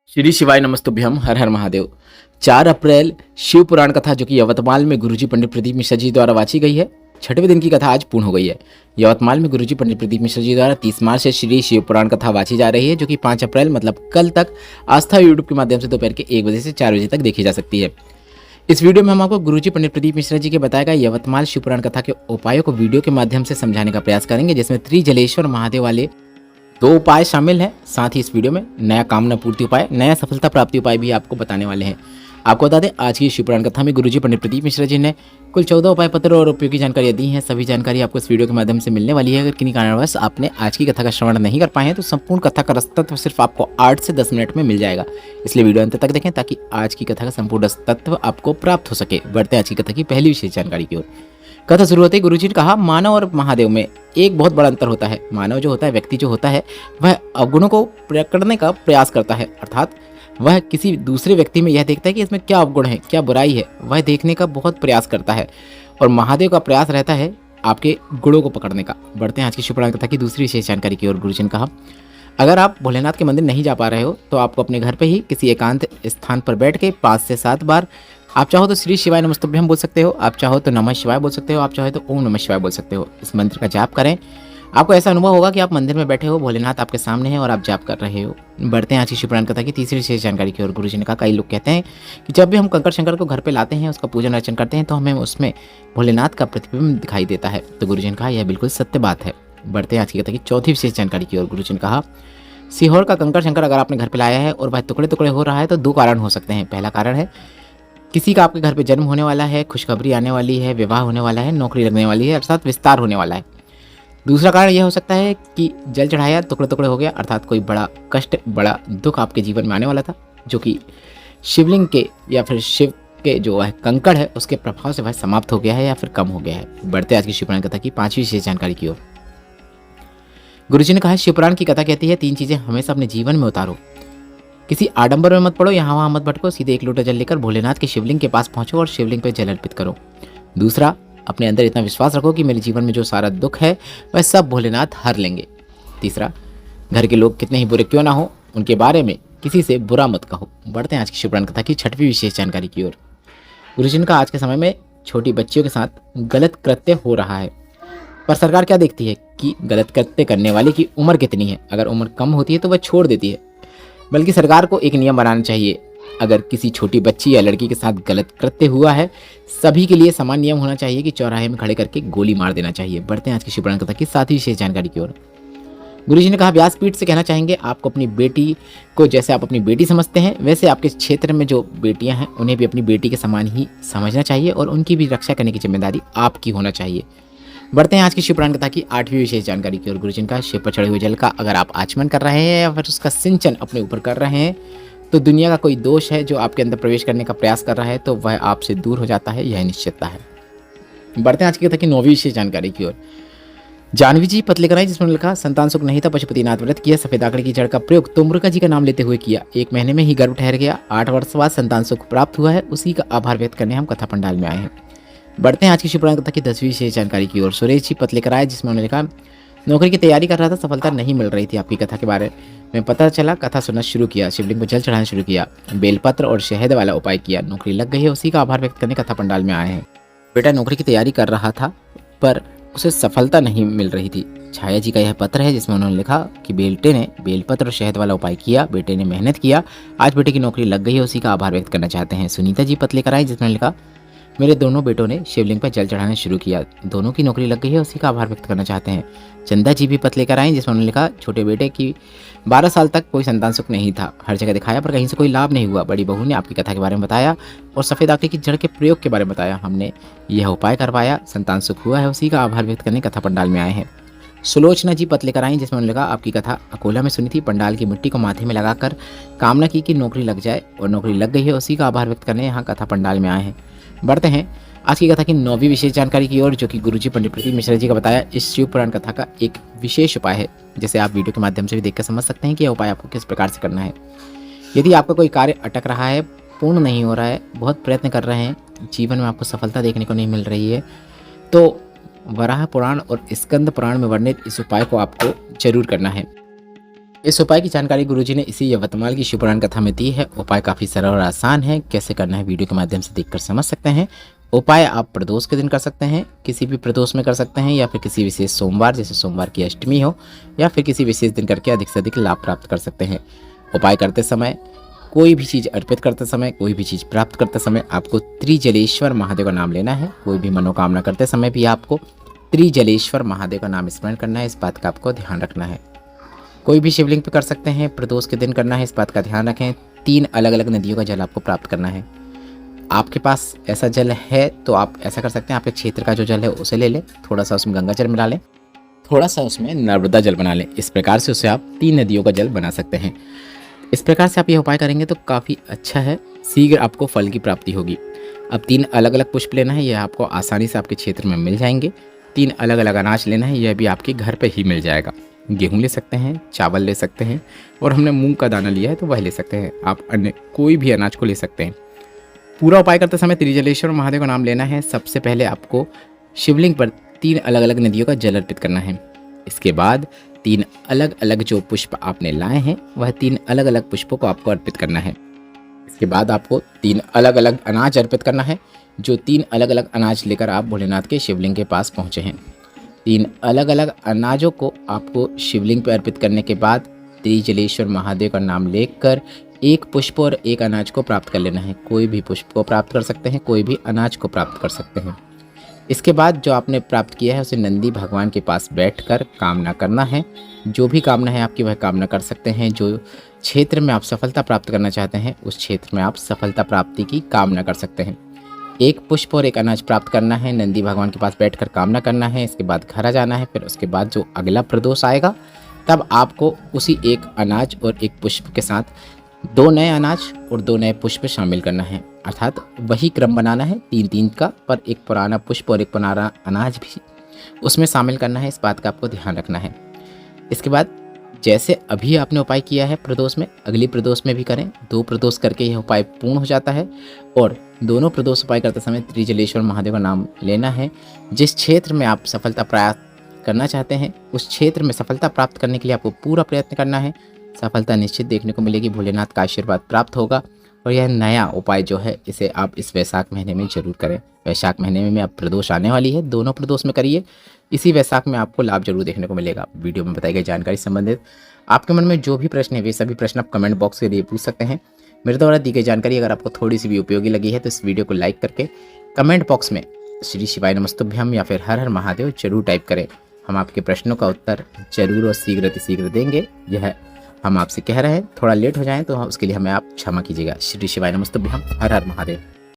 श्री शिवाय नमस्तुभ्यम हर हर महादेव। 4 अप्रैल शिव पुराण कथा जो कि यवतमाल में गुरुजी पंडित प्रदीप मिश्रा जी द्वारा वाची गई है। 6वें दिन की कथा आज पूर्ण हो गई है। यवतमाल में गुरुजी पंडित प्रदीप मिश्रा जी द्वारा 30 मार्च से श्री शिव पुराण कथा वाची जा रही है, जो कि 5 अप्रैल मतलब कल तक आस्था यूट्यूब के माध्यम से दोपहर के 1 बजे से 4 बजे तक देखी जा सकती है। इस वीडियो में हम आपको गुरुजी पंडित प्रदीप मिश्रा जी के बताया गया यवतमाल शिव पुराण कथा के उपायों को वीडियो के माध्यम से समझाने का प्रयास करेंगे, जिसमें त्रिजलेश्वर महादेव वाले 2 उपाय शामिल हैं। साथ ही इस वीडियो में नया कामना पूर्ति उपाय, नया सफलता प्राप्ति उपाय भी आपको बताने वाले हैं। आपको बता दें, आज की शिव पुराण कथा में गुरुजी पंडित प्रदीप मिश्रा जी ने कुल 14 उपाय पत्र और उपयोगी जानकारियां दी हैं। सभी जानकारी आपको इस वीडियो के माध्यम से मिलने वाली है। अगर किन्हीं कारणवश आपने आज की कथा का श्रवण नहीं कर पाए हैं तो संपूर्ण कथा का रसतत्व सिर्फ आपको 8 से 10 मिनट में मिल जाएगा, इसलिए वीडियो अंत तक देखें ताकि आज की कथा का संपूर्ण रसतत्व आपको प्राप्त हो सके। बढ़ते हैं आज की कथा की पहली विशेष जानकारी की ओर। कथा शुरू होते ही गुरुजी ने कहा, मानव और महादेव में एक बहुत बड़ा अंतर होता है। मानव जो होता है, व्यक्ति जो होता है, वह अवगुणों को पकड़ने का प्रयास करता है, अर्थात वह किसी दूसरे व्यक्ति में यह देखता है कि इसमें क्या अवगुण है, क्या बुराई है, वह देखने का बहुत प्रयास करता है। और महादेव का प्रयास रहता है आपके गुणों को पकड़ने का। बढ़ते हैं आज की शिव पुराण कथा की दूसरी विशेष जानकारी की ओर। गुरुजी ने कहा, अगर आप भोलेनाथ के मंदिर नहीं जा पा रहे हो तो आपको अपने घर पे ही किसी एकांत स्थान पर बैठ के 5 से 7 बार, आप चाहो तो श्री शिवाय नमस्तुभ्यम बोल सकते हो, आप चाहो तो नमः शिवाय बोल सकते हो, आप चाहो तो ओम नमः शिवाय बोल सकते हो। इस मंत्र का जाप करें। आपको ऐसा अनुभव होगा कि आप मंदिर में बैठे हो, भोलेनाथ आपके सामने हैं और आप जाप कर रहे हो। बढ़ते हैं आज की शिव पुराण कथा की तीसरी विशेष जानकारी की ओर। गुरुजी ने कहा, कई लोग कहते हैं कि जब भी हम कंकर शंकर को घर पे लाते हैं, उसका पूजन अर्चन करते हैं तो हमें उसमें भोलेनाथ का प्रतिबिंब दिखाई देता है। तो गुरुजी ने कहा, यह बिल्कुल सत्य बात है। बढ़ते हैं आज की कथा की चौथी विशेष जानकारी की ओर। गुरुजी ने कहा, सीहोर का कंकर शंकर अगर आपने घर पे लाया है और वह टुकड़े टुकड़े हो रहा है तो 2 कारण हो सकते हैं। पहला कारण है किसी का आपके घर पे जन्म होने वाला है, खुशखबरी आने वाली है, विवाह होने वाला है, नौकरी लगने वाली है, अर्थात विस्तार होने वाला है। दूसरा कारण यह हो सकता है कि जल चढ़ाया टुकड़े टुकड़े हो गया, अर्थात कोई बड़ा कष्ट, बड़ा दुख आपके जीवन में आने वाला था, जो कि शिवलिंग के या फिर शिव के जो है कंकड़ है उसके प्रभाव से वह समाप्त हो गया है या फिर कम हो गया है। बढ़ते आज की शिव पुराण कथा की 5वीं विशेष जानकारी की ओर। गुरुजी ने कहा, शिव पुराण की कथा कहती है 3 चीजें हमेशा अपने जीवन में उतारो। किसी आडंबर में मत पड़ो, यहाँ वहाँ मत भटको, सीधे एक लोटा जल लेकर भोलेनाथ के शिवलिंग के पास पहुंचो और शिवलिंग पर जल अर्पित करो। दूसरा, अपने अंदर इतना विश्वास रखो कि मेरे जीवन में जो सारा दुख है वह सब भोलेनाथ हर लेंगे। तीसरा, घर के लोग कितने ही बुरे क्यों ना हो, उनके बारे में किसी से बुरा मत कहो। बढ़ते हैं आज की शिव पुराण कथा की 6वीं विशेष जानकारी की ओर। गुरुजी ने कहा, आज के समय में छोटी बच्चियों के साथ गलत कृत्य हो रहा है, पर सरकार क्या देखती है कि गलत कृत्य करने वाले की उम्र कितनी है। अगर उम्र कम होती है तो वह छोड़ देती है, बल्कि सरकार को एक नियम बनाना चाहिए। अगर किसी छोटी बच्ची या लड़की के साथ गलत कृत्य हुआ है, सभी के लिए समान नियम होना चाहिए कि चौराहे में खड़े करके गोली मार देना चाहिए। बढ़ते हैं आज की शिव पुराण कथा की 7वीं विशेष जानकारी की ओर। गुरुजी ने कहा, व्यासपीठ से कहना चाहेंगे, आपको अपनी बेटी को जैसे आप अपनी बेटी समझते हैं, वैसे आपके क्षेत्र में जो बेटियां हैं उन्हें भी अपनी बेटी के समान ही समझना चाहिए और उनकी भी रक्षा करने की जिम्मेदारी आपकी होना चाहिए। बढ़ते हैं आज की शिव पुराण कथा की 8वीं विशेष जानकारी की ओर। गुरुजी ने कहा, शिव पर चढ़े हुए जल का अगर आप आचमन कर रहे हैं या फिर उसका सिंचन अपने ऊपर कर रहे हैं तो दुनिया का कोई दोष है जो आपके अंदर प्रवेश करने का प्रयास कर रहा है तो वह आपसे दूर हो जाता है, यह निश्चितता है। बढ़ते हैं आज की कथा की 9वीं विशेष जानकारी की ओर। जानवी जी पतले कराई, जिसमें लिखा, संतान सुख नहीं था, पशुपतिनाथ व्रत किया, सफेद आंकड़े की जड़ का प्रयोग तुम्रका जी का नाम लेते हुए किया, 1 महीने में ही गर्भ ठहर गया, 8 वर्ष बाद संतान सुख प्राप्त हुआ है, उसी का आभार व्यक्त करने हम कथा पंडाल में आए हैं। बढ़ते हैं आज की शिव पुराण कथा की 10वीं विशेष जानकारी की ओर। सुरेश जी पतले कराए, जिसमें उन्होंने लिखा, नौकरी की तैयारी कर रहा था, सफलता नहीं मिल रही थी। आपकी कथा के बारे में पता चला, कथा सुनना शुरू किया, शिवलिंग को जल चढ़ाना शुरू किया, बेलपत्र और शहद वाला उपाय किया, नौकरी लग गई है, उसी का आभार व्यक्त करने कथा पंडाल में आए हैं। बेटा नौकरी की तैयारी कर रहा था पर उसे सफलता नहीं मिल रही थी। छाया जी का यह पत्र है जिसमें उन्होंने लिखा कि बेटे ने बेलपत्र और शहद वाला उपाय किया, बेटे ने मेहनत किया, आज बेटे की नौकरी लग गई है, उसी का आभार व्यक्त करना चाहते हैं। सुनीता जी पतले कराए, जिसमें लिखा, मेरे दोनों बेटों ने शिवलिंग पर जल चढ़ाना शुरू किया, दोनों की नौकरी लग गई है, उसी का आभार व्यक्त करना चाहते हैं। चंदा जी भी पतले कराएं, जिसमें उन्होंने लिखा, छोटे बेटे की 12 साल तक कोई संतान सुख नहीं था, हर जगह दिखाया पर कहीं से कोई लाभ नहीं हुआ। बड़ी बहू ने आपकी कथा के बारे में बताया और सफेद आंकड़े की जड़ के प्रयोग के बारे में बताया, हमने यह उपाय करवाया, संतान सुख हुआ है, उसी का आभार व्यक्त करने कथा पंडाल में आए हैं। सुलोचना जी पतले कराएं, जिसमें उन्होंने लिखा, आपकी कथा अकोला में सुनी थी, पंडाल की मिट्टी को माथे में लगाकर कामना की कि नौकरी लग जाए और नौकरी लग गई है, उसी का आभार व्यक्त करने यहाँ कथा पंडाल में आए हैं। बढ़ते हैं आज की कथा की 9वीं विशेष जानकारी की ओर, जो कि गुरुजी पंडित प्रदीप मिश्रा जी का बताया इस शिव पुराण कथा का एक विशेष उपाय है, जिसे आप वीडियो के माध्यम से भी देखकर समझ सकते हैं कि यह उपाय आपको किस प्रकार से करना है। यदि आपका कोई कार्य अटक रहा है, पूर्ण नहीं हो रहा है, बहुत प्रयत्न कर रहे हैं, जीवन में आपको सफलता देखने को नहीं मिल रही है, तो वराह पुराण और स्कंद पुराण में वर्णित इस उपाय को आपको जरूर करना है। इस उपाय की जानकारी गुरुजी ने इसी यवतमाल की शिव पुराण कथा में दी है। उपाय काफ़ी सरल और आसान है। कैसे करना है वीडियो के माध्यम से देखकर समझ सकते हैं। उपाय आप प्रदोष के दिन कर सकते हैं, किसी भी प्रदोष में कर सकते हैं, या फिर किसी विशेष सोमवार जैसे सोमवार की अष्टमी हो, या फिर किसी विशेष दिन करके अधिक से अधिक लाभ प्राप्त कर सकते हैं। उपाय करते समय, कोई भी चीज़ अर्पित करते समय, कोई भी चीज़ प्राप्त करते समय आपको त्रिजलेश्वर महादेव का नाम लेना है। कोई भी मनोकामना करते समय भी आपको त्रिजलेश्वर महादेव का नाम स्मरण करना है। इस बात का आपको ध्यान रखना है। कोई भी शिवलिंग पे कर सकते हैं, प्रदोष के दिन करना है, इस बात का ध्यान रखें। 3 अलग अलग नदियों का जल आपको प्राप्त करना है। आपके पास ऐसा जल है तो आप ऐसा कर सकते हैं, आपके क्षेत्र का जो जल है उसे ले लें, थोड़ा सा उसमें गंगा जल मिला लें, थोड़ा सा उसमें नर्मदा जल बना लें। इस प्रकार से उससे आप 3 नदियों का जल बना सकते हैं। इस प्रकार से आप यह उपाय करेंगे तो काफ़ी अच्छा है, शीघ्र आपको फल की प्राप्ति होगी। अब 3 अलग अलग पुष्प लेना है, यह आपको आसानी से आपके क्षेत्र में मिल जाएंगे। 3 अलग अलग अनाज लेना है, यह भी आपके घर पे ही मिल जाएगा। गेहूं ले सकते हैं, चावल ले सकते हैं, और हमने मूंग का दाना लिया है तो वह ले सकते हैं। आप अन्य कोई भी अनाज को ले सकते हैं। पूरा उपाय करते समय त्रिजलेश्वर महादेव का नाम लेना है। सबसे पहले आपको शिवलिंग पर 3 अलग अलग नदियों का जल अर्पित करना है। इसके बाद 3 अलग अलग जो पुष्प आपने लाए हैं वह 3 अलग अलग पुष्पों को आपको अर्पित करना है। इसके बाद आपको 3 अलग अलग अनाज अर्पित करना है। जो 3 अलग अलग अनाज लेकर आप भोलेनाथ के शिवलिंग के पास पहुँचे हैं, 3 अलग अलग अनाजों को आपको शिवलिंग पर अर्पित करने के बाद त्रिजलेश्वर महादेव का नाम लेकर 1 पुष्प और 1 अनाज को प्राप्त कर लेना है। कोई भी पुष्प को प्राप्त कर सकते हैं, कोई भी अनाज को प्राप्त कर सकते हैं। इसके बाद जो आपने प्राप्त किया है उसे नंदी भगवान के पास बैठकर कामना करना है। जो भी कामना है आपकी वह कामना कर सकते हैं। जो क्षेत्र में आप सफलता प्राप्त करना चाहते हैं उस क्षेत्र में आप सफलता प्राप्ति की कामना कर सकते हैं। 1 पुष्प और 1 अनाज प्राप्त करना है, नंदी भगवान के पास बैठकर कामना करना है। इसके बाद घर आ जाना है। फिर उसके बाद जो अगला प्रदोष आएगा तब आपको उसी 1 अनाज और 1 पुष्प के साथ 2 नए अनाज और 2 नए पुष्प शामिल करना है। अर्थात वही क्रम बनाना है 3-3 का, पर 1 पुराना पुष्प और 1 पुराना अनाज भी उसमें शामिल करना है। इस बात का आपको ध्यान रखना है। इसके बाद जैसे अभी आपने उपाय किया है प्रदोष में, अगली प्रदोष में भी करें। 2 प्रदोष करके यह उपाय पूर्ण हो जाता है। और दोनों प्रदोष उपाय करते समय त्रिजलेश्वर महादेव का नाम लेना है। जिस क्षेत्र में आप सफलता प्राप्त करना चाहते हैं उस क्षेत्र में सफलता प्राप्त करने के लिए आपको पूरा प्रयत्न करना है। सफलता निश्चित देखने को मिलेगी, भोलेनाथ का आशीर्वाद प्राप्त होगा। और यह नया उपाय जो है इसे आप इस वैशाख महीने में जरूर करें। वैशाख महीने में अब प्रदोष आने वाली है, दोनों प्रदोष में करिए। इसी वैशाख में आपको लाभ जरूर देखने को मिलेगा। वीडियो में बताई गई जानकारी संबंधित आपके मन में जो भी प्रश्न है वे सभी प्रश्न आप कमेंट बॉक्स के लिए पूछ सकते हैं। मेरे द्वारा दी गई जानकारी अगर आपको थोड़ी सी भी उपयोगी लगी है तो इस वीडियो को लाइक करके कमेंट बॉक्स में श्री शिवाय नमस्तुभ्यम या फिर हर हर महादेव जरूर टाइप करें। हम आपके प्रश्नों का उत्तर जरूर और शीघ्र देंगे। यह हम आपसे कह रहे हैं, थोड़ा लेट हो जाए तो उसके लिए हमें आप क्षमा कीजिएगा। श्री शिवाय नमस्तुभ्यम, हर हर महादेव।